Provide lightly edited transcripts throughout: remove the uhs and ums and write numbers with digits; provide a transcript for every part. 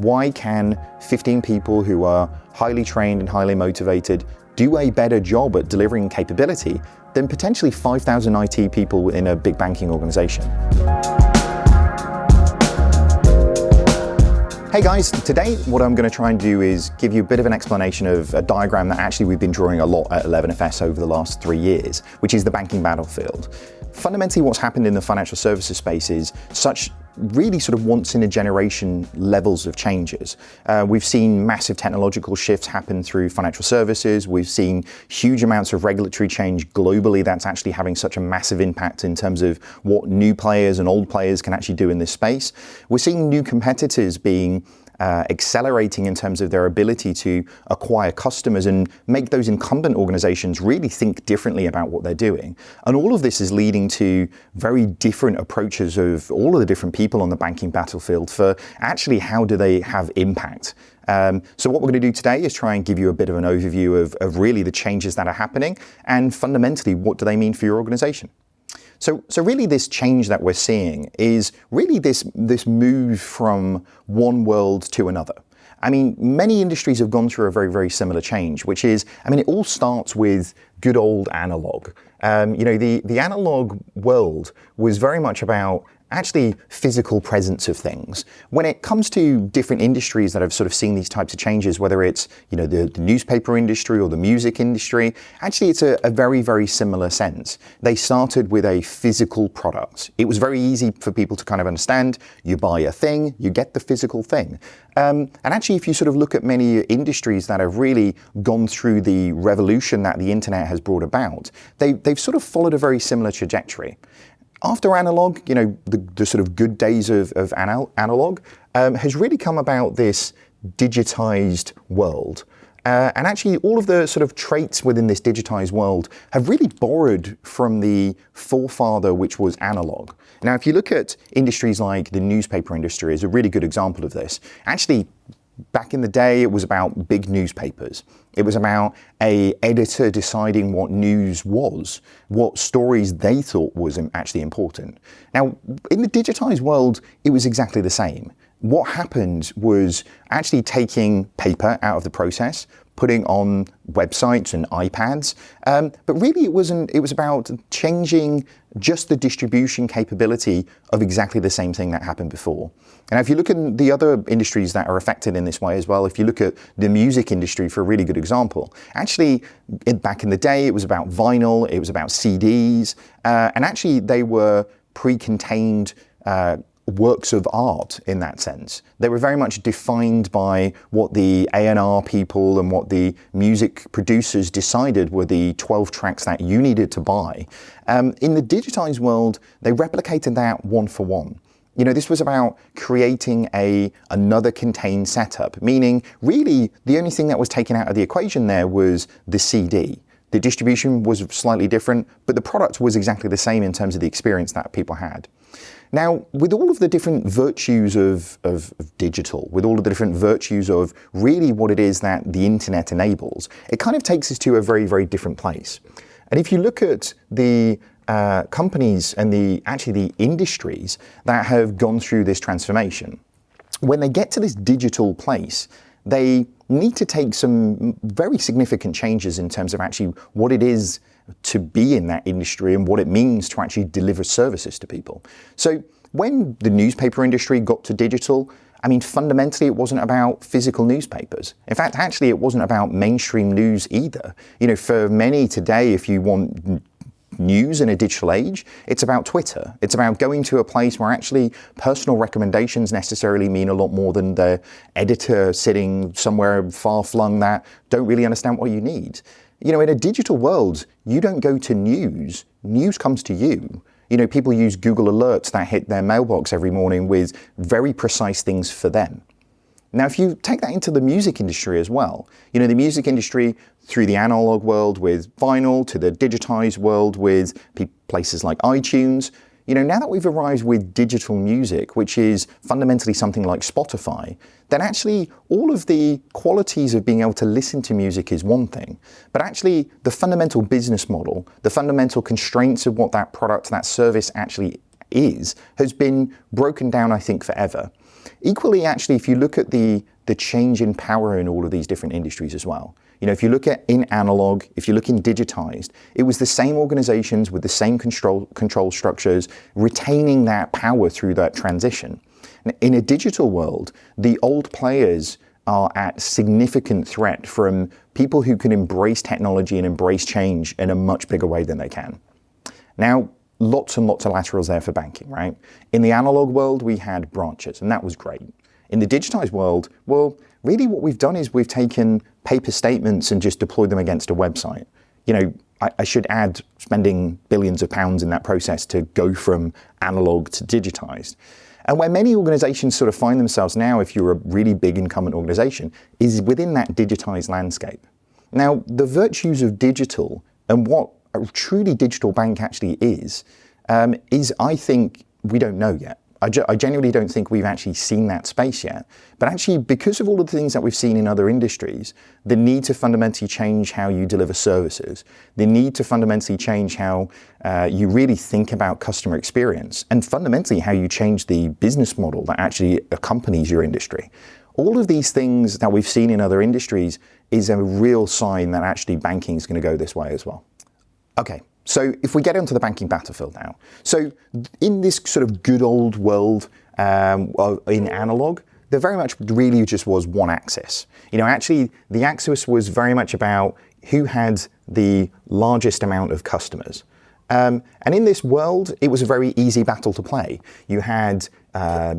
Why can 15 people who are highly trained and highly motivated do a better job at delivering capability than potentially 5,000 IT people in a big banking organization? Hey guys, today what I'm going to try and do is give you a bit of an explanation of a diagram that actually we've been drawing a lot at 11FS over the last 3 years, which is the banking battlefield. Fundamentally, what's happened in the financial services space is such really sort of once in a generation levels of changes. We've seen massive technological shifts happen through financial services. We've seen huge amounts of regulatory change globally that's actually having such a massive impact in terms of what new players and old players can actually do in this space. We're seeing new competitors being accelerating in terms of their ability to acquire customers and make those incumbent organizations really think differently about what they're doing. And all of this is leading to very different approaches of all of the different people on the banking battlefield for actually how do they have impact. So what we're going to do today is try and give you a bit of an overview of really the changes that are happening and fundamentally what do they mean for your organization. So really this change that we're seeing is really this move from one world to another. I mean, many industries have gone through a very, very similar change, which is, it all starts with good old analog. The analog world was very much about actually physical presence of things. When it comes to different industries that have sort of seen these types of changes, whether it's the newspaper industry or the music industry, actually it's a very, very similar sense. They started with a physical product. It was very easy for people to kind of understand. You buy a thing, you get the physical thing. And actually, if you sort of look at many industries that have really gone through the revolution that the internet has brought about, they've sort of followed a very similar trajectory. After analog, the sort of good days of analog has really come about this digitized world. And actually all of the sort of traits within this digitized world have really borrowed from the forefather, which was analog. Now, if you look at industries like the newspaper industry is a really good example of this. Actually, back in the day, it was about big newspapers. It was about an editor deciding what news was, what stories they thought was actually important. Now, in the digitized world, it was exactly the same. What happened was actually taking paper out of the process, putting on websites and iPads, but really it was about changing just the distribution capability of exactly the same thing that happened before. And if you look at the other industries that are affected in this way as well, if you look at the music industry for a really good example, actually back in the day it was about vinyl, it was about CDs, and actually they were pre-contained works of art in that sense. They were very much defined by what the A&R people and what the music producers decided were the 12 tracks that you needed to buy. In the digitized world, they replicated that one for one. This was about creating another contained setup, meaning really the only thing that was taken out of the equation there was the CD. The distribution was slightly different, but the product was exactly the same in terms of the experience that people had. Now, with all of the different virtues of digital, with all of the different virtues of really what it is that the internet enables, it kind of takes us to a very, very different place. And if you look at the companies and the industries that have gone through this transformation, when they get to this digital place, they need to take some very significant changes in terms of actually what it is to be in that industry and what it means to actually deliver services to people. So when the newspaper industry got to digital, fundamentally it wasn't about physical newspapers. In fact, actually it wasn't about mainstream news either. For many today, if you want news in a digital age, it's about Twitter. It's about going to a place where actually personal recommendations necessarily mean a lot more than the editor sitting somewhere far-flung that don't really understand what you need. In a digital world, you don't go to news. News comes to you. People use Google Alerts that hit their mailbox every morning with very precise things for them. Now, if you take that into the music industry as well, the music industry through the analog world with vinyl to the digitized world with places like iTunes, now that we've arrived with digital music, which is fundamentally something like Spotify, then actually all of the qualities of being able to listen to music is one thing. But actually the fundamental business model, the fundamental constraints of what that product, that service actually is, has been broken down, I think, forever. Equally, actually, if you look at the change in power in all of these different industries as well. If you look at in analog, if you look in digitized, it was the same organizations with the same control structures, retaining that power through that transition. In a digital world, the old players are at significant threat from people who can embrace technology and embrace change in a much bigger way than they can. Now, lots and lots of laterals there for banking, right? In the analog world, we had branches, and that was great. In the digitized world, well, really what we've done is we've taken paper statements and just deployed them against a website. I should add spending billions of pounds in that process to go from analog to digitized. And where many organizations sort of find themselves now, if you're a really big incumbent organization, is within that digitized landscape. Now, the virtues of digital and what a truly digital bank actually is I think we don't know yet. I genuinely don't think we've actually seen that space yet. But actually, because of all of the things that we've seen in other industries, the need to fundamentally change how you deliver services, the need to fundamentally change how you really think about customer experience, and fundamentally how you change the business model that actually accompanies your industry. All of these things that we've seen in other industries is a real sign that actually banking is going to go this way as well. Okay. So if we get onto the banking battlefield now, so in this sort of good old world in analog, there very much really just was one axis. Actually the axis was very much about who had the largest amount of customers. And in this world, it was a very easy battle to play. You had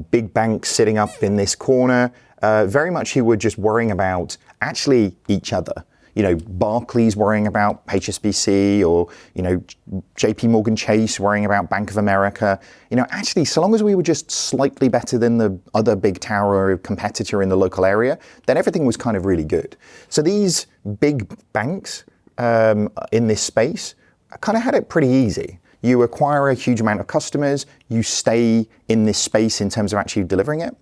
big banks sitting up in this corner, very much who were just worrying about actually each other. Barclays worrying about HSBC or, JP Morgan Chase worrying about Bank of America. Actually, so long as we were just slightly better than the other big tower competitor in the local area, then everything was kind of really good. So these big banks in this space kind of had it pretty easy. You acquire a huge amount of customers, you stay in this space in terms of actually delivering it.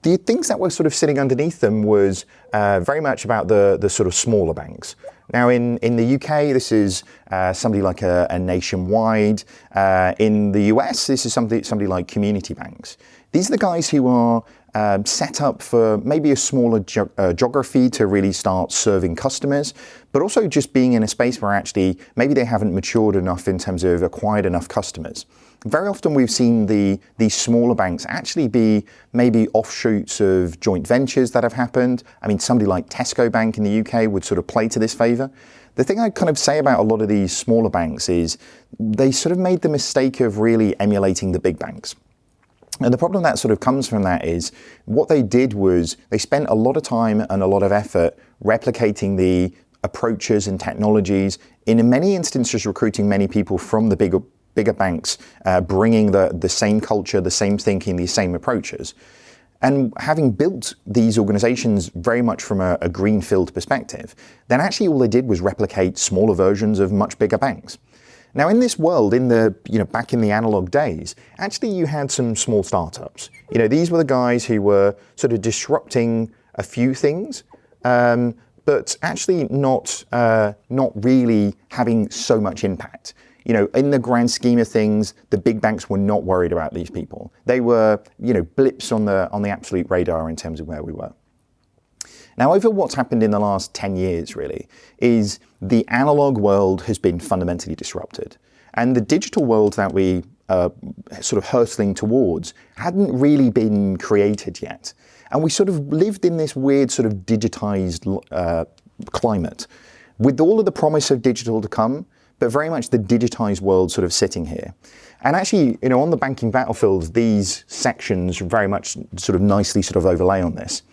The things that were sort of sitting underneath them was very much about the sort of smaller banks. Now in the UK, this is somebody like a Nationwide. In the US, this is somebody like community banks. These are the guys who are set up for maybe a smaller geography to really start serving customers, but also just being in a space where actually maybe they haven't matured enough in terms of acquired enough customers. Very often we've seen these smaller banks actually be maybe offshoots of joint ventures that have happened. I mean, somebody like Tesco Bank in the UK would sort of play to this favour. The thing I kind of say about a lot of these smaller banks is they sort of made the mistake of really emulating the big banks. And the problem that sort of comes from that is what they did was they spent a lot of time and a lot of effort replicating the approaches and technologies, in many instances recruiting many people from the bigger banks, bringing the same culture, the same thinking, these same approaches. And having built these organizations very much from a greenfield perspective, then actually all they did was replicate smaller versions of much bigger banks. Now in this world, back in the analog days, actually you had some small startups. These were the guys who were sort of disrupting a few things, but actually not really having so much impact. In the grand scheme of things, the big banks were not worried about these people. They were, blips on the absolute radar in terms of where we were. Now, over what's happened in the last 10 years, really, is the analog world has been fundamentally disrupted. And the digital world that we sort of hurtling towards hadn't really been created yet. And we sort of lived in this weird sort of digitized climate, with all of the promise of digital to come, but very much the digitized world sort of sitting here. And actually, on the banking battlefield, these sections very much sort of nicely sort of overlay on this.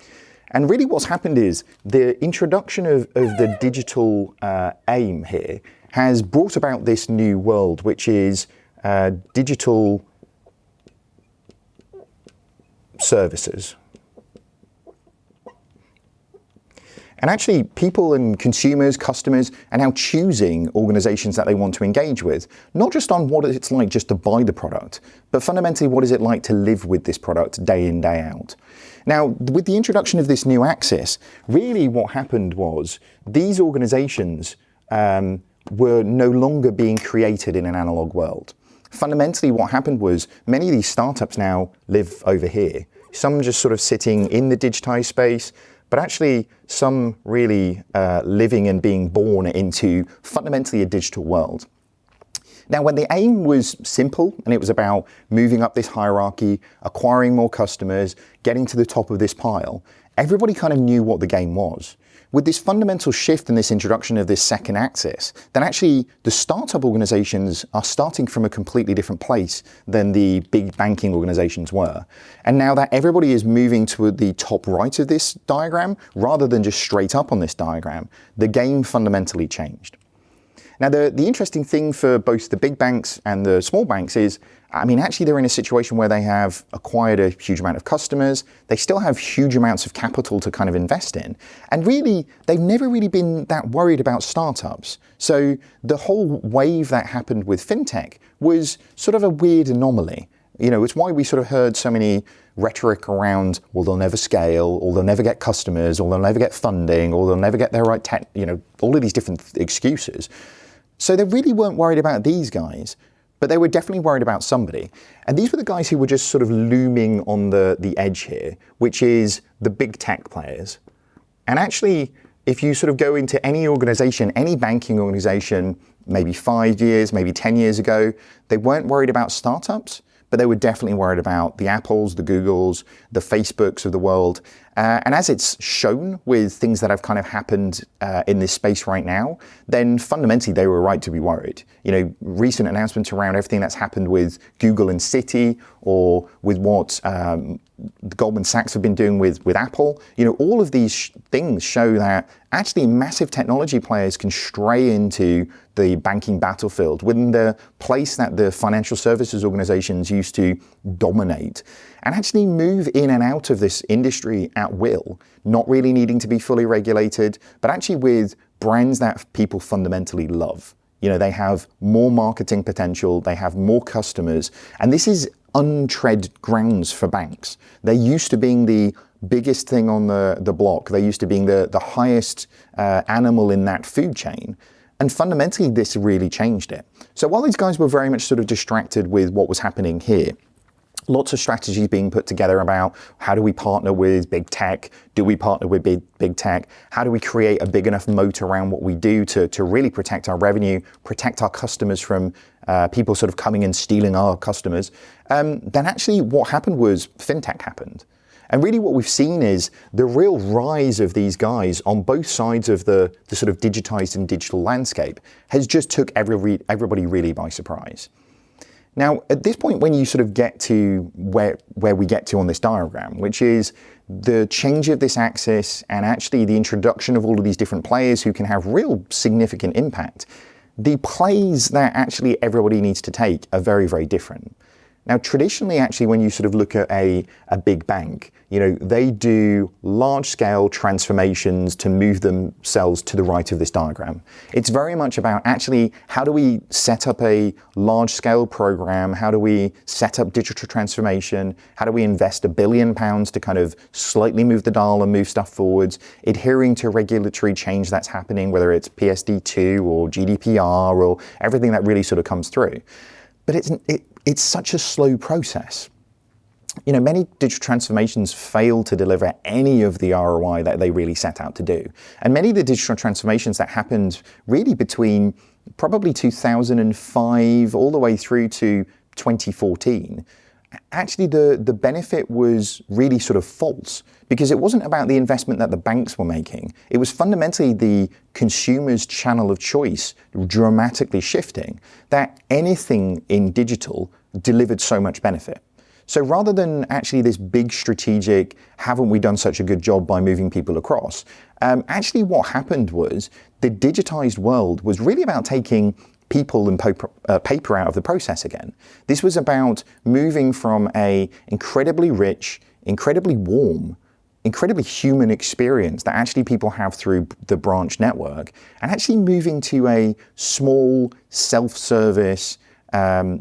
And really what's happened is the introduction of the digital aim here has brought about this new world, which is digital services. And actually, people and consumers, customers, are now choosing organizations that they want to engage with, not just on what it's like just to buy the product, but fundamentally what is it like to live with this product day in, day out. Now, with the introduction of this new axis, really what happened was these organizations were no longer being created in an analog world. Fundamentally, what happened was many of these startups now live over here. some just sort of sitting in the digitized space, but actually some really living and being born into fundamentally a digital world. Now, when the aim was simple and it was about moving up this hierarchy, acquiring more customers, getting to the top of this pile, everybody kind of knew what the game was. With this fundamental shift and this introduction of this second axis, then actually the startup organizations are starting from a completely different place than the big banking organizations were. And now that everybody is moving to the top right of this diagram, rather than just straight up on this diagram, the game fundamentally changed. Now, the interesting thing for both the big banks and the small banks is, I mean, actually they're in a situation where they have acquired a huge amount of customers. They still have huge amounts of capital to kind of invest in. And really, they've never really been that worried about startups. So the whole wave that happened with fintech was sort of a weird anomaly. You know, it's why we sort of heard so many rhetoric around, well, they'll never scale, or they'll never get customers, or they'll never get funding, or they'll never get their right tech, you know, all of these different excuses. So they really weren't worried about these guys, but they were definitely worried about somebody. And these were the guys who were just sort of looming on the edge here, which is the big tech players. And actually, if you sort of go into any organization, any banking organization, maybe 5 years, maybe 10 years ago, they weren't worried about startups, but they were definitely worried about the Apples, the Googles, the Facebooks of the world. And as it's shown with things that have kind of happened in this space right now, then fundamentally they were right to be worried. You know, recent announcements around everything that's happened with Google and Citi, or with what Goldman Sachs have been doing with Apple, you know, all of these things show that actually massive technology players can stray into the banking battlefield within the place that the financial services organizations used to dominate, and actually move in and out of this industry at will, not really needing to be fully regulated, but actually with brands that people fundamentally love. You know, they have more marketing potential, they have more customers, and this is untread grounds for banks. They're used to being the biggest thing on the block. They're used to being the highest animal in that food chain. And fundamentally, this really changed it. So while these guys were very much sort of distracted with what was happening here, lots of strategies being put together about how do we partner with big tech? Do we partner with big tech? How do we create a big enough moat around what we do to really protect our revenue, protect our customers from people sort of coming and stealing our customers? Then actually what happened was fintech happened. And really what we've seen is the real rise of these guys on both sides of the sort of digitized and digital landscape has just took everybody really by surprise. Now, at this point, when you sort of get to where we get to on this diagram, which is the change of this axis and actually the introduction of all of these different players who can have real significant impact, the plays that actually everybody needs to take are very, very different. Now, traditionally, actually, when you sort of look at a big bank, you know, they do large-scale transformations to move themselves to the right of this diagram. It's very much about actually how do we set up a large-scale program? How do we set up digital transformation? How do we invest £1 billion to kind of slightly move the dial and move stuff forwards, adhering to regulatory change that's happening, whether it's PSD2 or GDPR or everything that really sort of comes through. But it's such a slow process. You know, many digital transformations fail to deliver any of the ROI that they really set out to do. And many of the digital transformations that happened really between probably 2005 all the way through to 2014, actually the benefit was really sort of false, because it wasn't about the investment that the banks were making. It was fundamentally the consumer's channel of choice dramatically shifting, that anything in digital delivered so much benefit. So rather than actually this big strategic, haven't we done such a good job by moving people across, actually what happened was the digitized world was really about taking people and paper out of the process again. This was about moving from a incredibly rich, incredibly warm, incredibly human experience that actually people have through the branch network, and actually moving to a small, self-service,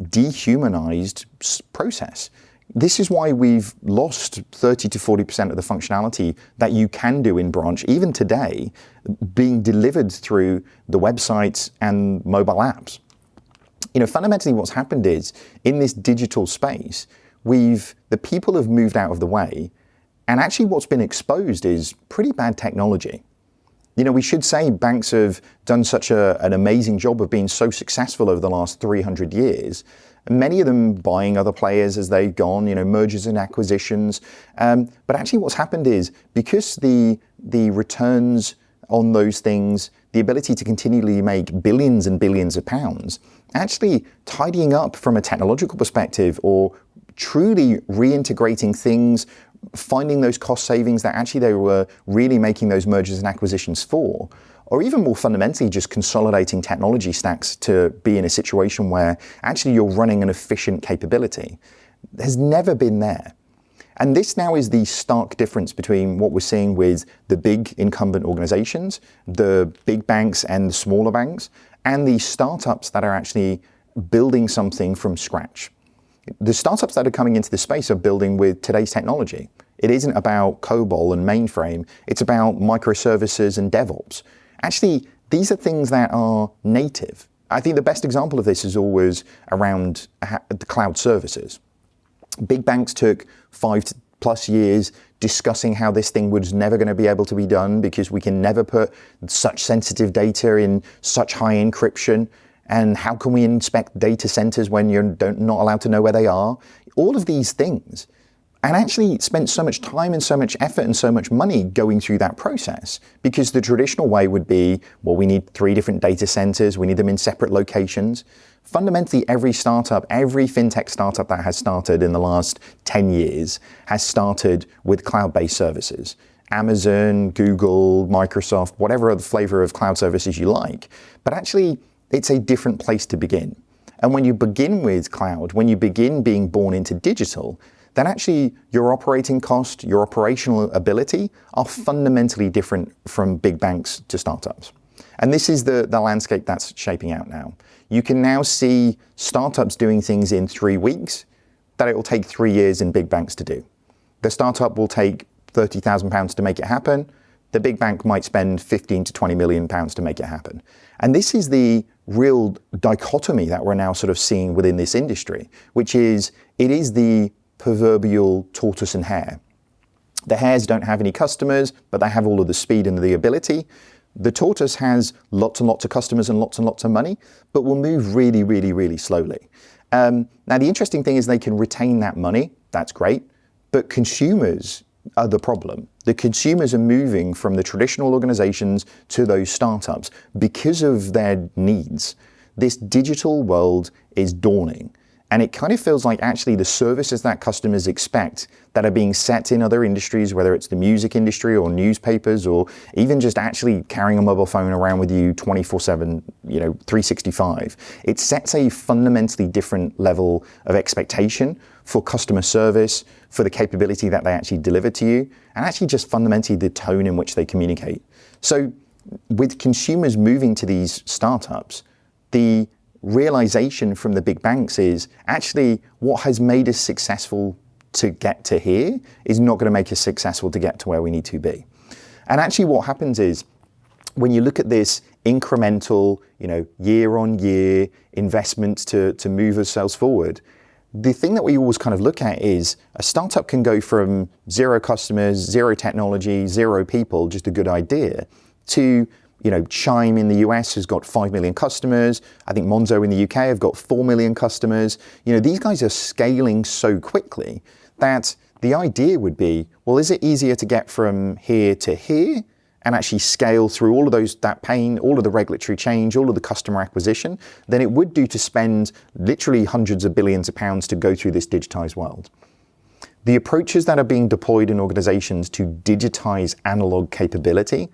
dehumanized process. This is why we've lost 30 to 40% of the functionality that you can do in branch, even today, being delivered through the websites and mobile apps. You know, fundamentally what's happened is, in this digital space, the people have moved out of the way, and actually what's been exposed is pretty bad technology. We should say banks have done such an amazing job of being so successful over the last 300 years, many of them buying other players as they've gone, mergers and acquisitions. But actually what's happened is, because the returns on those things, the ability to continually make billions and billions of pounds, actually tidying up from a technological perspective or truly reintegrating things, finding those cost savings that actually they were really making those mergers and acquisitions for, or even more fundamentally just consolidating technology stacks to be in a situation where actually you're running an efficient capability, has never been there. And this now is the stark difference between what we're seeing with the big incumbent organizations, the big banks and the smaller banks, and the startups that are actually building something from scratch. The startups that are coming into the space are building with today's technology. It isn't about COBOL and mainframe, it's about microservices and DevOps. Actually, these are things that are native. I think the best example of this is always around the cloud services. Big banks took 5+ years discussing how this thing was never going to be able to be done because we can never put such sensitive data in such high encryption. And how can we inspect data centers when you're not allowed to know where they are? All of these things. And actually spent so much time and so much effort and so much money going through that process, because the traditional way would be, well, we need 3 different data centers, we need them in separate locations. Fundamentally, every startup, every fintech startup that has started in the last 10 years has started with cloud-based services. Amazon, Google, Microsoft, whatever other flavor of cloud services you like. But actually, it's a different place to begin. And when you begin with cloud, when you begin being born into digital, then actually your operating cost, your operational ability are fundamentally different from big banks to startups. And this is the landscape that's shaping out now. You can now see startups doing things in 3 weeks that it will take 3 years in big banks to do. The startup will take £30,000 to make it happen. The big bank might spend 15 to 20 million pounds to make it happen. And this is the real dichotomy that we're now sort of seeing within this industry, which is, it is the proverbial tortoise and hare. The hares don't have any customers, but they have all of the speed and the ability. The tortoise has lots and lots of customers and lots of money, but will move really, really, really slowly. Now, the interesting thing is they can retain that money. That's great. But consumers are the problem. The consumers are moving from the traditional organizations to those startups because of their needs. This digital world is dawning. And it kind of feels like actually the services that customers expect that are being set in other industries, whether it's the music industry or newspapers or even just actually carrying a mobile phone around with you 24/7, 365, it sets a fundamentally different level of expectation for customer service, for the capability that they actually deliver to you, and actually just fundamentally the tone in which they communicate. So with consumers moving to these startups, the realization from the big banks is actually what has made us successful to get to here is not going to make us successful to get to where we need to be. And actually what happens is, when you look at this incremental, year on year investments to move ourselves forward, the thing that we always kind of look at is a startup can go from 0 customers, 0 technology, 0 people, just a good idea, to Chime in the US has got 5 million customers. I think Monzo in the UK have got 4 million customers. These guys are scaling so quickly that the idea would be, well, is it easier to get from here to here and actually scale through all of that pain, all of the regulatory change, all of the customer acquisition, than it would do to spend literally hundreds of billions of pounds to go through this digitized world? The approaches that are being deployed in organizations to digitize analog capability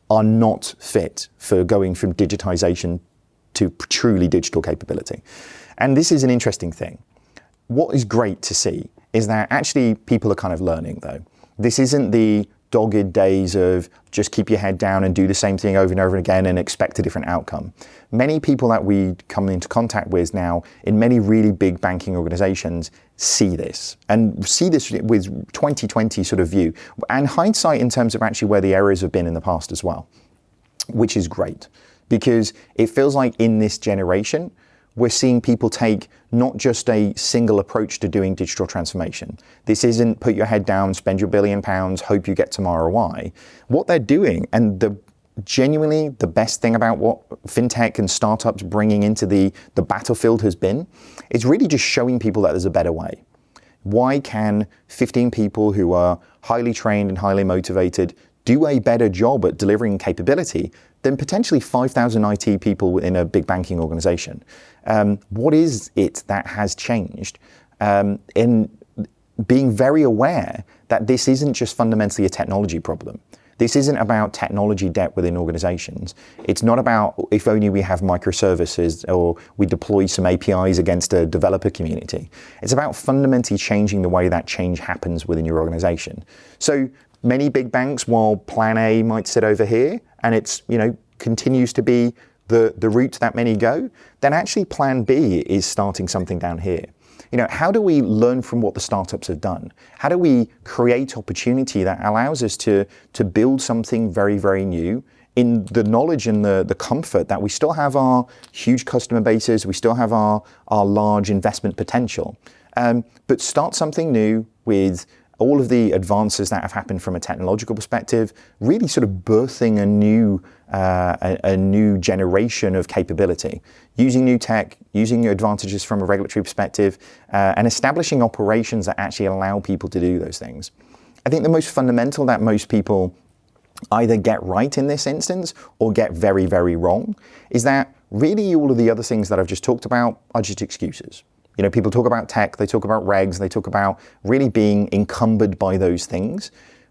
are not fit for going from digitization to truly digital capability. And this is an interesting thing. What is great to see is that actually people are kind of learning, though. This isn't the dogged days of just keep your head down and do the same thing over and over again and expect a different outcome. Many people that we come into contact with now in many really big banking organizations see this and see this with 2020 sort of view and hindsight in terms of actually where the errors have been in the past as well, which is great because it feels like in this generation, we're seeing people take not just a single approach to doing digital transformation. This isn't put your head down, spend your £1 billion, hope you get some ROI. What they're doing, and genuinely the best thing about what fintech and startups bringing into the battlefield has been, is really just showing people that there's a better way. Why can 15 people who are highly trained and highly motivated do a better job at delivering capability than potentially 5,000 IT people within a big banking organization? What is it that has changed in being very aware that this isn't just fundamentally a technology problem? This isn't about technology debt within organizations. It's not about if only we have microservices or we deploy some APIs against a developer community. It's about fundamentally changing the way that change happens within your organization. So many big banks, while plan A might sit over here and it's, continues to be the route that many go, then actually plan B is starting something down here. How do we learn from what the startups have done? How do we create opportunity that allows us to build something very, very new in the knowledge and the comfort that we still have our huge customer bases, we still have our large investment potential, but start something new with all of the advances that have happened from a technological perspective, really sort of birthing a new generation of capability, using new tech, using new advantages from a regulatory perspective, and establishing operations that actually allow people to do those things. I think the most fundamental that most people either get right in this instance or get very, very wrong is that really all of the other things that I've just talked about are just excuses. People talk about tech, they talk about regs, they talk about really being encumbered by those things.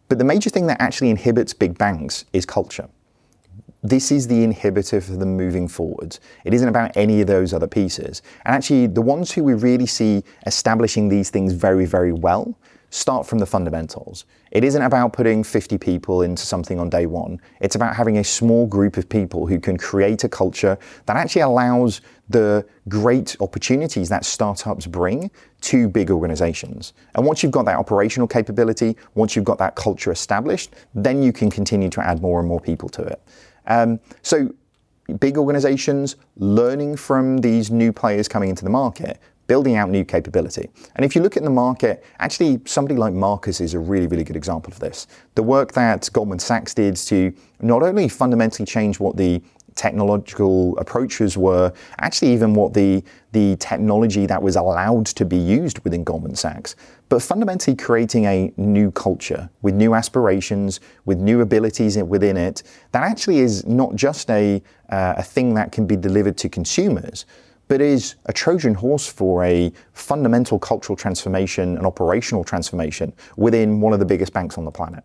But the major thing that actually inhibits big banks is culture. This is the inhibitor for them moving forwards. It isn't about any of those other pieces. And actually, the ones who we really see establishing these things very, very well start from the fundamentals. It isn't about putting 50 people into something on day one. It's about having a small group of people who can create a culture that actually allows the great opportunities that startups bring to big organizations. And once you've got that operational capability, once you've got that culture established, then you can continue to add more and more people to it. So big organizations learning from these new players coming into the market, building out new capability. And if you look at the market, actually somebody like Marcus is a really, really good example of this. The work that Goldman Sachs did to not only fundamentally change what the technological approaches were, actually even what the technology that was allowed to be used within Goldman Sachs, but fundamentally creating a new culture with new aspirations, with new abilities within it, that actually is not just a thing that can be delivered to consumers, but is a Trojan horse for a fundamental cultural transformation and operational transformation within one of the biggest banks on the planet.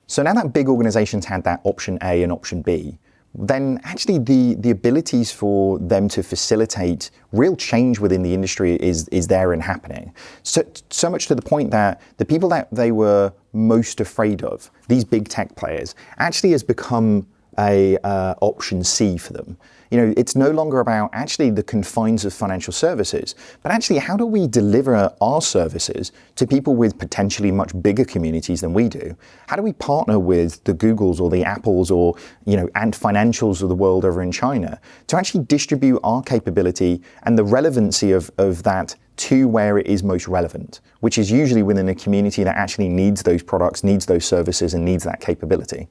So now that big organizations had that option A and option B, then actually the abilities for them to facilitate real change within the industry is there and happening. So much to the point that the people that they were most afraid of, these big tech players, actually has become a option C for them. It's no longer about actually the confines of financial services, but actually how do we deliver our services to people with potentially much bigger communities than we do? How do we partner with the Googles or the Apples or, Ant Financials of the world over in China to actually distribute our capability and the relevancy of that to where it is most relevant, which is usually within a community that actually needs those products, needs those services, and needs that capability.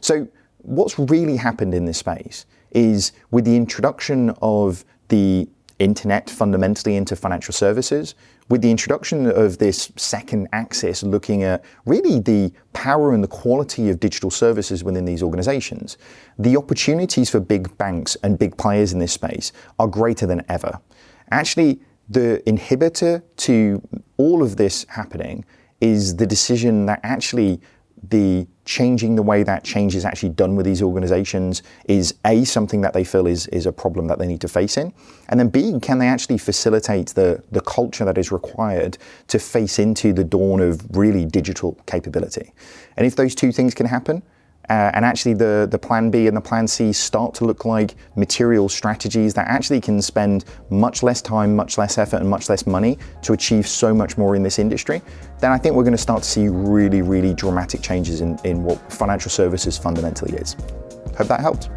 So what's really happened in this space is with the introduction of the internet fundamentally into financial services, with the introduction of this second axis looking at really the power and the quality of digital services within these organizations, the opportunities for big banks and big players in this space are greater than ever. Actually, the inhibitor to all of this happening is the decision that actually the changing the way that change is actually done with these organizations is A, something that they feel is a problem that they need to face in, and then B, can they actually facilitate the culture that is required to face into the dawn of really digital capability. And if those two things can happen, and actually the plan B and the plan C start to look like material strategies that actually can spend much less time, much less effort, and much less money to achieve so much more in this industry, then I think we're going to start to see really, really dramatic changes in what financial services fundamentally is. Hope that helped.